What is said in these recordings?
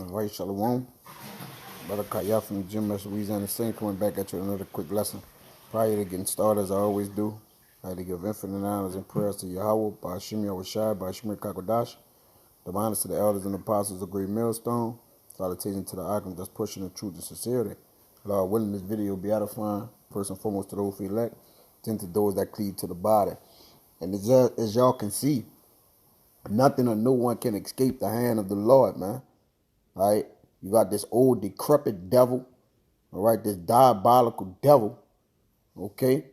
All right, Shalom. Brother Kaya from the gym, Louisiana Saint, coming back at you with another quick lesson. Prior to getting started, as I always do, I had to give infinite honors and prayers to Yahweh, Ba'ashim Yahushai, Ba'ashim Kakodash, the honors to the elders and apostles of Great Millstone, salutation to the icon that's pushing the truth and sincerity. Lord willing, this video will be edifying, first and foremost to those who elect, then to those that cleave to the body. And as y'all can see, nothing or no one can escape the hand of the Lord, man. All right, you got this old decrepit devil, all right, this diabolical devil, okay?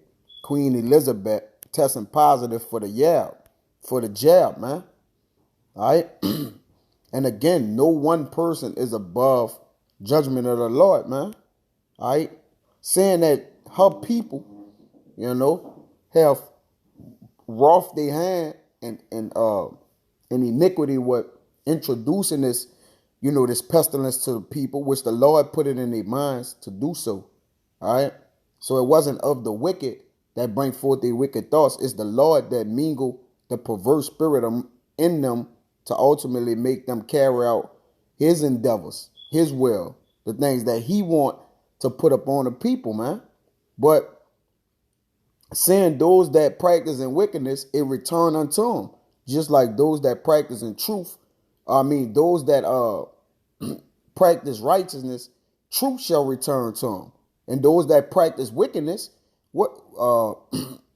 Queen Elizabeth testing positive for the jab, man. All right, and again, no one person is above judgment of the Lord, man. All right, saying that her people, have wrought their hand and iniquity with introducing this. This pestilence to the people, which the Lord put it in their minds to do so. All right. So it wasn't of the wicked that bring forth their wicked thoughts. It's the Lord that mingle the perverse spirit in them to ultimately make them carry out his endeavors, his will, the things that he want to put upon the people, man. But saying those that practice in wickedness, it return unto them. Just like those that practice in truth. Those that practice righteousness, truth shall return to them. And those that practice wickedness,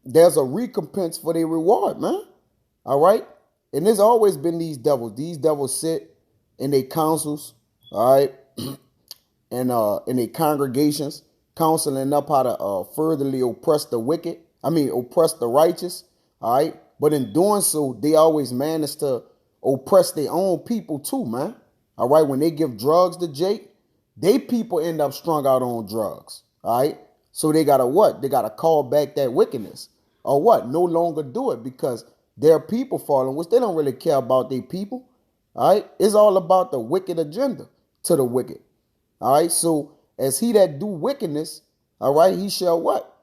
there's a recompense for their reward, man. All right? And there's always been these devils. These devils sit in their councils, all right, and in their congregations, counseling up how to furtherly oppress the oppress the righteous, all right? But in doing so, they always manage to oppress their own people too, man. All right, when they give drugs to Jake, they people end up strung out on drugs. All right, so they gotta what? They gotta call back that wickedness, or what? No longer do it because their people falling, which they don't really care about their people. All right, it's all about the wicked agenda to the wicked. All right, so as he that do wickedness, all right, he shall what?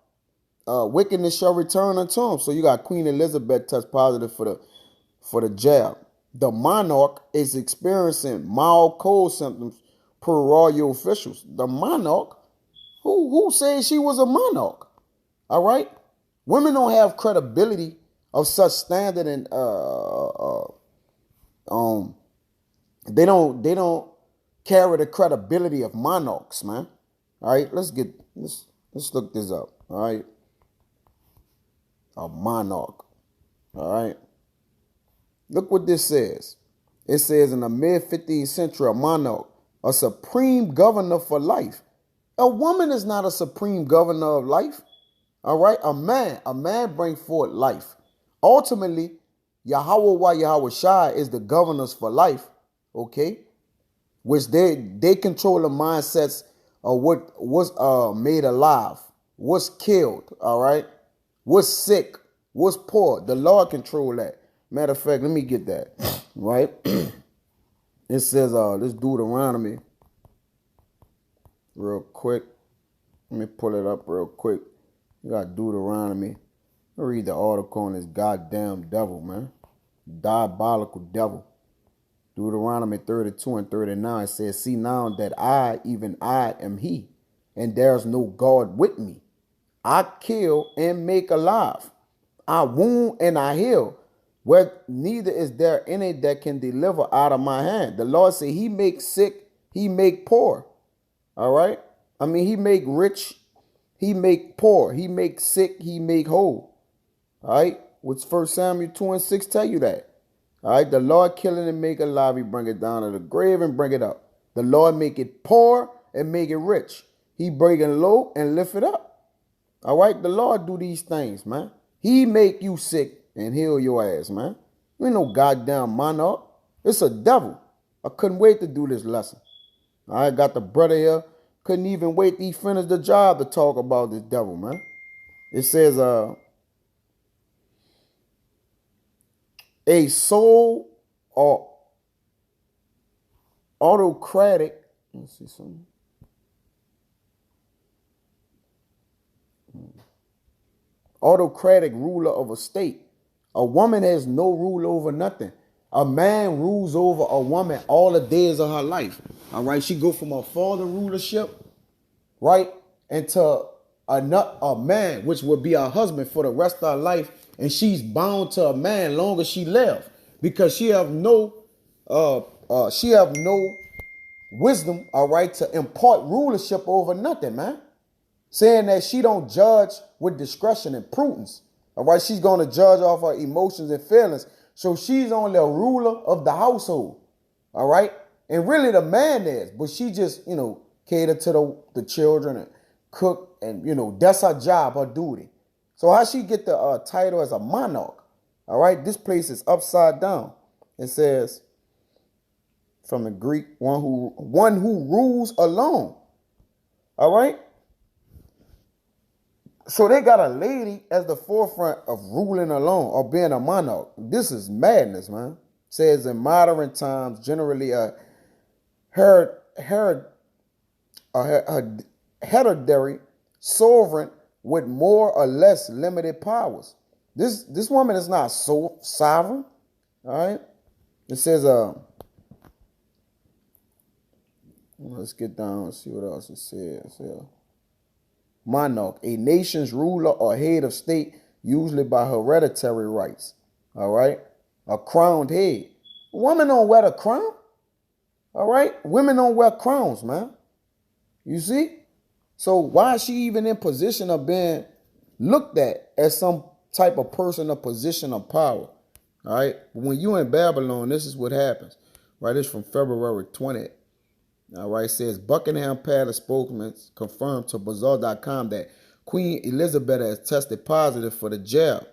Wickedness shall return unto him. So you got Queen Elizabeth test positive for the jab. The monarch is experiencing mild cold symptoms per royal officials. The monarch? Who said she was a monarch? All right? Women don't have credibility of such standard, and they don't carry the credibility of monarchs, man. All right, let's look this up. All right. A monarch. All right. Look what this says. It says in the mid-15th century, a monarch, a supreme governor for life. A woman is not a supreme governor of life. All right? A man brings forth life. Ultimately, Yahweh Shai is the governors for life, okay? Which they control the mindsets of what was made alive, what's killed, all right? What's sick, what's poor. The Lord control that. Matter of fact, let me get that, right? It says, this Deuteronomy, real quick. Let me pull it up real quick. You got Deuteronomy. Let me read the article on this goddamn devil, man. Diabolical devil. Deuteronomy 32 and 39 says, see now that I, even I, am he, and there's no God with me. I kill and make alive. I wound and I heal. Where neither is there any that can deliver out of my hand. The Lord said he makes sick, he make poor. All right? He make rich, he make poor. He make sick, he make whole. All right? Which 1 Samuel 2 and 6 tell you that. All right? The Lord killing and make alive, he bring it down to the grave and bring it up. The Lord make it poor and make it rich. He bring it low and lift it up. All right? The Lord do these things, man. He make you sick and heal your ass, man. You ain't no goddamn monarch. It's a devil. I couldn't wait to do this lesson. I got the brother here. Couldn't even wait to finish the job to talk about this devil, man. It says, a soul or autocratic. Let's see something. Autocratic ruler of a state. A woman has no rule over nothing. A man rules over a woman all the days of her life. All right, she go from her father rulership, right, into a man, which would be her husband for the rest of her life, and she's bound to a man long as she live, because she have no wisdom, all right, to impart rulership over nothing, man. Saying that she don't judge with discretion and prudence. All right, she's going to judge off her emotions and feelings. So she's only a ruler of the household. All right, and really the man is, but she just, cater to the children and cook, and that's her job, her duty. So how she get the title as a monarch? All right, this place is upside down. It says from the Greek, one who rules alone. All right. So they got a lady as the forefront of ruling alone or being a monarch. This is madness, man. Says in modern times, generally a hereditary sovereign with more or less limited powers. This woman is not so sovereign. All right. It says, let's get down and see what else it says. Yeah. Monarch, a nation's ruler or head of state, usually by hereditary rights. All right? A crowned head. Women don't wear the crown. All right? Women don't wear crowns, man. You see? So why is she even in position of being looked at as some type of person, a position of power? All right? When you in Babylon, this is what happens. Right? It's from February 20th. All right, it says Buckingham Palace spokesman confirmed to Bazaar.com that Queen Elizabeth has tested positive for the jab.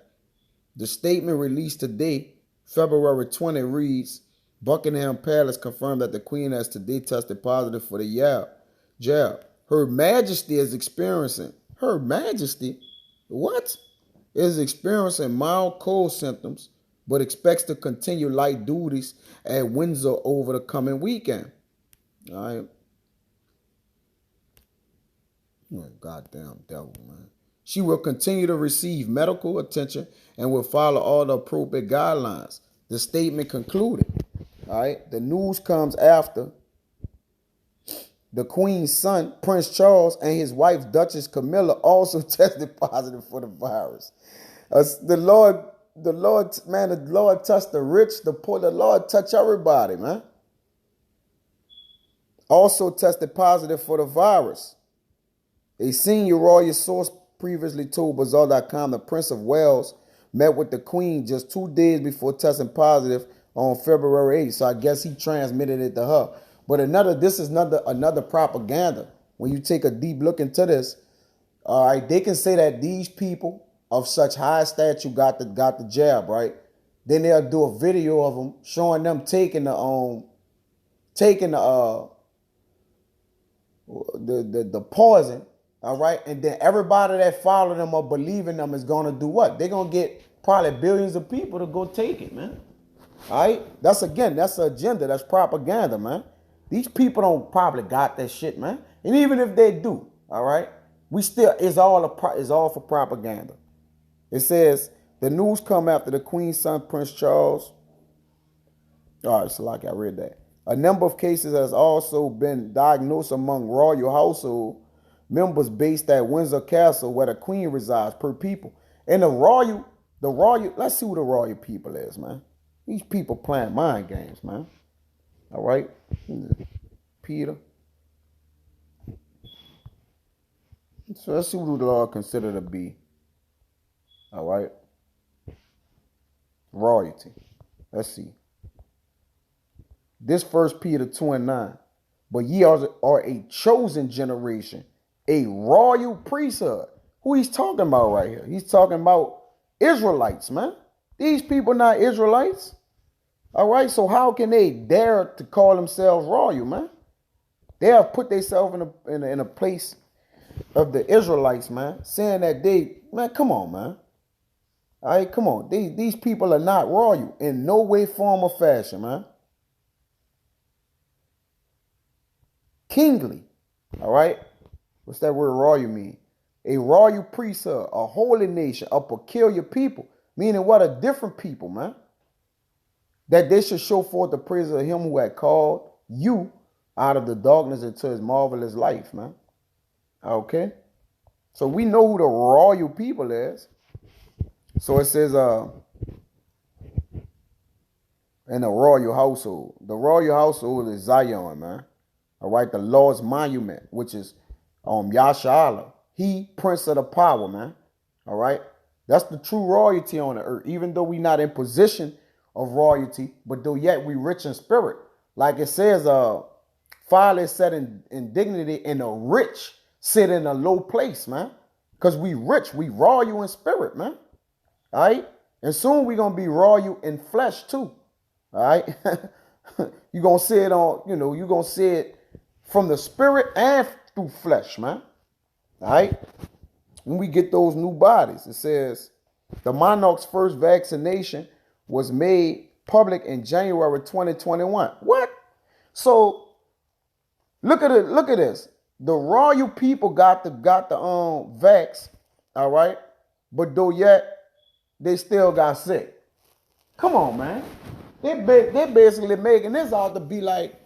The statement released today, February 20, reads, Buckingham Palace confirmed that the Queen has today tested positive for the jab. Her Majesty is experiencing, Her Majesty? What? Is experiencing mild cold symptoms, but expects to continue light duties at Windsor over the coming weekend. All right. Oh, goddamn devil, man. She will continue to receive medical attention and will follow all the appropriate guidelines. The statement concluded. All right. The news comes after the Queen's son, Prince Charles, and his wife, Duchess Camilla, also tested positive for the virus. The Lord touched the rich, the poor. The Lord touched everybody, man. Also tested positive for the virus. A senior royal source previously told Bazaar.com the Prince of Wales met with the Queen just 2 days before testing positive on February 8th. So I guess he transmitted it to her. But this is another propaganda. When you take a deep look into this, all right, they can say that these people of such high stature got the jab, right? Then they'll do a video of them showing them taking the poison, all right? And then everybody that follow them or believe in them is going to do what? They're going to get probably billions of people to go take it, man. All right? That's an agenda. That's propaganda, man. These people don't probably got that shit, man. And even if they do, all right, it's all for propaganda. It says the news come after the Queen's son, Prince Charles. All right, so like I read that. A number of cases has also been diagnosed among royal household members based at Windsor Castle, where the Queen resides, per people. And the royal, let's see who the royal people is, man. These people playing mind games, man. All right. Peter. So let's see who the Lord consider to be. All right. Royalty. Let's see. This 1 Peter 2:9. But ye are a chosen generation, a royal priesthood. Who he's talking about right here? He's talking about Israelites, man. These people not Israelites. All right, so how can they dare to call themselves royal, man? They have put themselves in a place of the Israelites, man, saying that come on, man. All right, come on. These people are not royal in no way, form, or fashion, man. Kingly, all right? What's that word royal mean? A royal priesthood, a holy nation, a peculiar people. Meaning what? A different people, man. That they should show forth the praise of him who had called you out of the darkness into his marvelous life, man. Okay? So we know who the royal people is. So it says, in the royal household. The royal household is Zion, man. All right, the Lord's monument, which is Yashala. He, Prince of the Power, man. All right, that's the true royalty on the earth. Even though we not in position of royalty, but though yet we rich in spirit. Like it says, Father set in dignity, and the rich sit in a low place, man. Because we rich, we royal in spirit, man. All right, and soon we gonna be royal in flesh too. All right, you gonna see it on, you gonna see it from the spirit and through flesh, man. All right, when we get those new bodies, it says the monarch's first vaccination was made public in January 2021. What? So look at it. Look at this. The royal people got the vax, all right, but though yet they still got sick. Come on, man. They're basically making this out to be like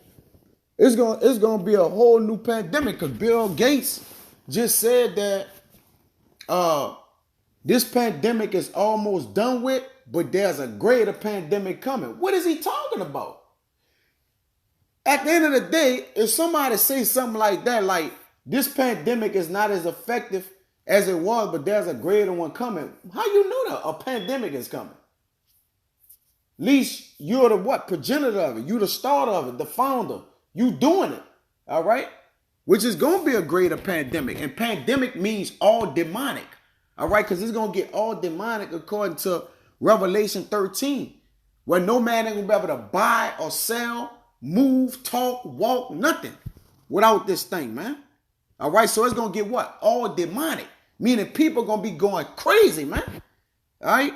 it's gonna be a whole new pandemic, because Bill Gates just said that this pandemic is almost done with, but there's a greater pandemic coming. What is he talking about? At the end of the day, if somebody says something like that, like this pandemic is not as effective as it was, but there's a greater one coming, how you know that a pandemic is coming? At least you're the what? Progenitor of it. You the starter of it, the founder. You doing it. All right? Which is going to be a greater pandemic. And pandemic means all demonic. All right? Because it's going to get all demonic according to Revelation 13. Where no man ain't going to be able to buy or sell, move, talk, walk, nothing without this thing, man. All right? So it's going to get what? All demonic. Meaning people going to be going crazy, man. All right?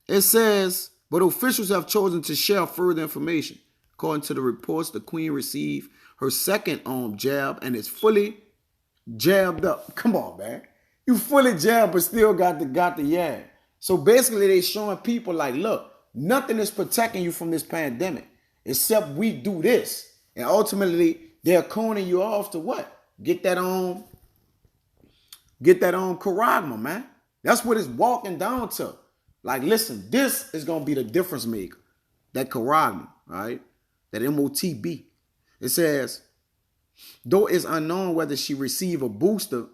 It says, but officials have chosen to share further information. According to the reports, the queen received her second jab and is fully jabbed up. Come on, man. You fully jabbed but still got the jab. So basically they showing people like, look, nothing is protecting you from this pandemic except we do this. And ultimately they're coning you off to what? Get that on charagma, man. That's what it's walking down to. Like, listen, this is going to be the difference maker. That charagma, right? That MOTB. It says, though it's unknown whether she received a booster.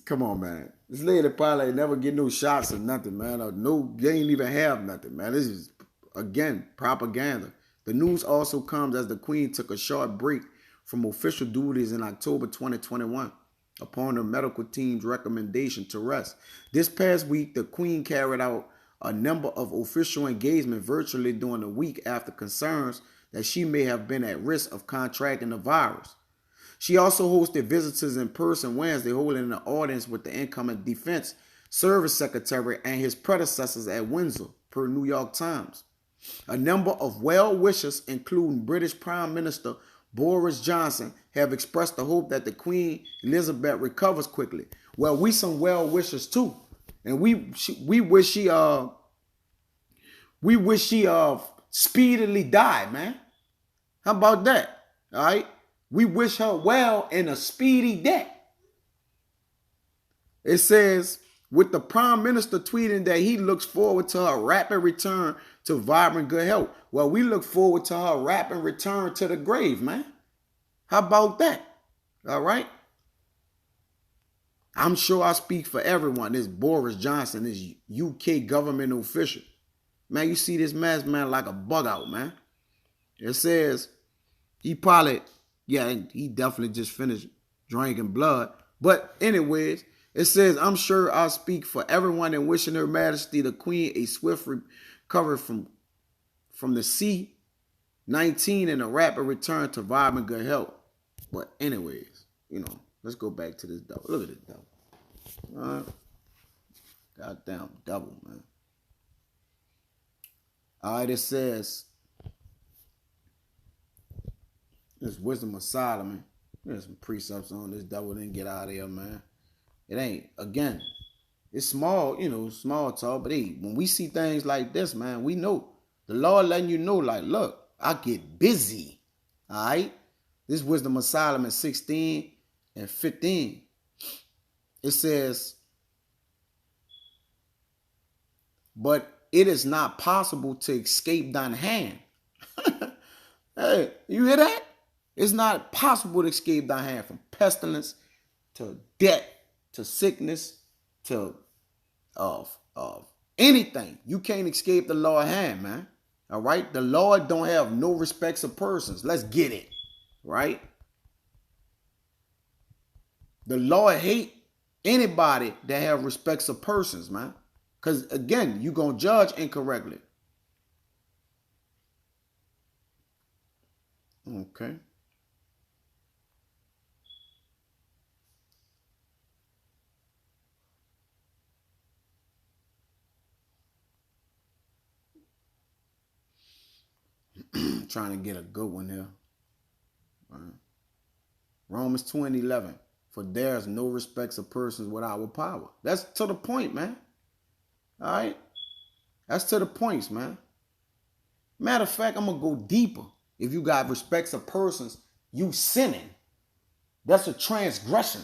Come on, man. This lady probably ain't never get no shots or nothing, man. Or no, they ain't even have nothing, man. This is, again, propaganda. The news also comes as the queen took a short break from official duties in October 2021. Upon her medical team's recommendation to rest. This past week, the queen carried out a number of official engagement virtually during the week after concerns that she may have been at risk of contracting the virus. She also hosted visitors in person Wednesday, holding an audience with the incoming Defense Service Secretary and his predecessors at Windsor, per New York Times. A number of well-wishers, including British Prime Minister Boris Johnson, have expressed the hope that the Queen Elizabeth recovers quickly. Well, we some well wishers too, and we wish she speedily die, man. How about that? All right, we wish her well in a speedy death. It says, with the Prime Minister tweeting that he looks forward to her rapid return to vibrant good health. Well, we look forward to her rapid return to the grave, man. How about that? All right. I'm sure I speak for everyone. This Boris Johnson, this UK government official. Man, you see this man like a bug out, man. It says he probably, he definitely just finished drinking blood. But anyways, it says, I'm sure I speak for everyone in wishing Her Majesty the Queen a swift recovery from the C-19 and a rapid return to vibrant good health. But anyways, let's go back to this devil. Look at this devil. All right. Goddamn devil, man. All right, it says, this Wisdom of Solomon. There's some precepts on this devil didn't get out of here, man. It ain't, again, it's small, small talk, but hey, when we see things like this, man, we know. The Lord letting you know, like, look, I get busy. All right? This Wisdom of Solomon 16 and 15. It says, but it is not possible to escape thine hand. Hey, you hear that? It's not possible to escape thy hand, from pestilence to death to sickness to of anything. You can't escape the Lord's hand, man. All right? The Lord don't have no respects of persons. Let's get it. Right? The Lord hate anybody that have respects of persons, man. Because, again, you're going to judge incorrectly. Okay. Trying to get a good one here. Right. Romans 2:11. For there is no respects of persons with our power. That's to the point, man. All right? That's to the points, man. Matter of fact, I'm going to go deeper. If you got respects of persons, you sinning. That's a transgression.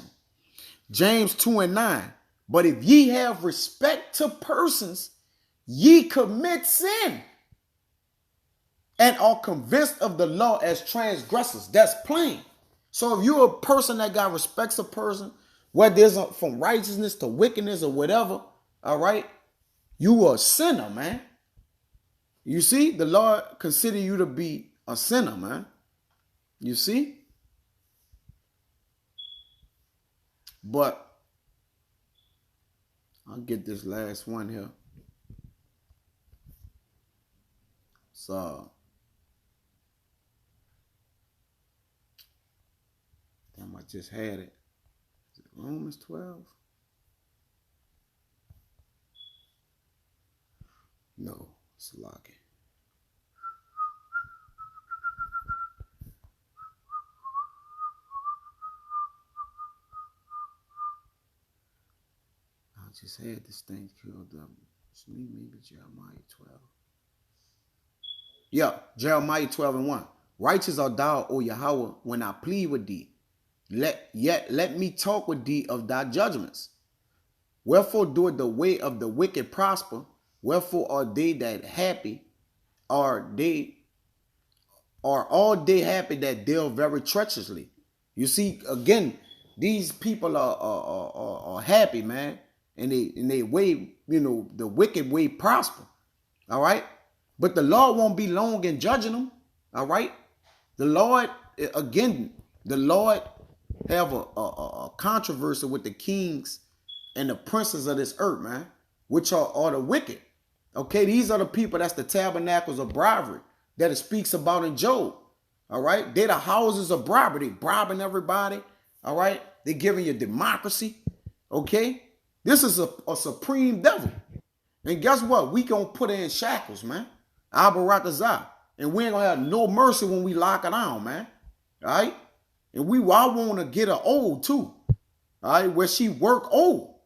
James 2:9. But if ye have respect to persons, ye commit sin and are convinced of the law as transgressors. That's plain. So if you're a person that got respects a person, whether it's from righteousness to wickedness or whatever, all right, you are a sinner, man. You see, the Lord consider you to be a sinner, man. You see? But I'll get this last one here. So, damn, I just had it. Is it Romans 12? No, it's Locking. I just had this thing killed up. It's me, maybe Jeremiah 12. Yeah, Jeremiah 12:1. Righteous art thou, O Yahweh, when I plead with thee. Let me talk with thee of thy judgments. Wherefore doeth the way of the wicked prosper? Wherefore are they that happy? Are all they happy that deal very treacherously? You see, again, these people are happy, man, and they way, the wicked way prosper. All right. But the Lord won't be long in judging them. All right. The Lord, again, the Lord have a controversy with the kings and the princes of this earth, man, which are the wicked. Okay, these are the people that's the tabernacles of bribery that it speaks about in Job. All right, they're the houses of bribery. They bribing everybody. All right, they giving you democracy. Okay, this is a supreme devil. And guess what? We gonna put her in shackles, man. Abarakazah. And we ain't gonna have no mercy when we lock her down, man. All right? And I want to get her old too. All right, where she work old.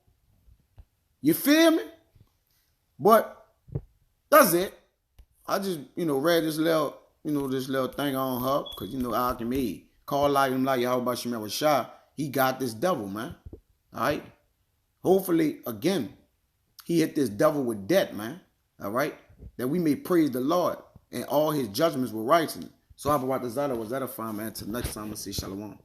You feel me? But that's it. I just, read this little, this little thing on her. Because, Alchemy, call like him like Yahweh Shemer Rashah. He got this devil, man. All right? Hopefully, again, he hit this devil with debt, man. All right? That we may praise the Lord and all his judgments were righteous. So, Abba Zada was edifying, man. Till next time, let's see Shalom.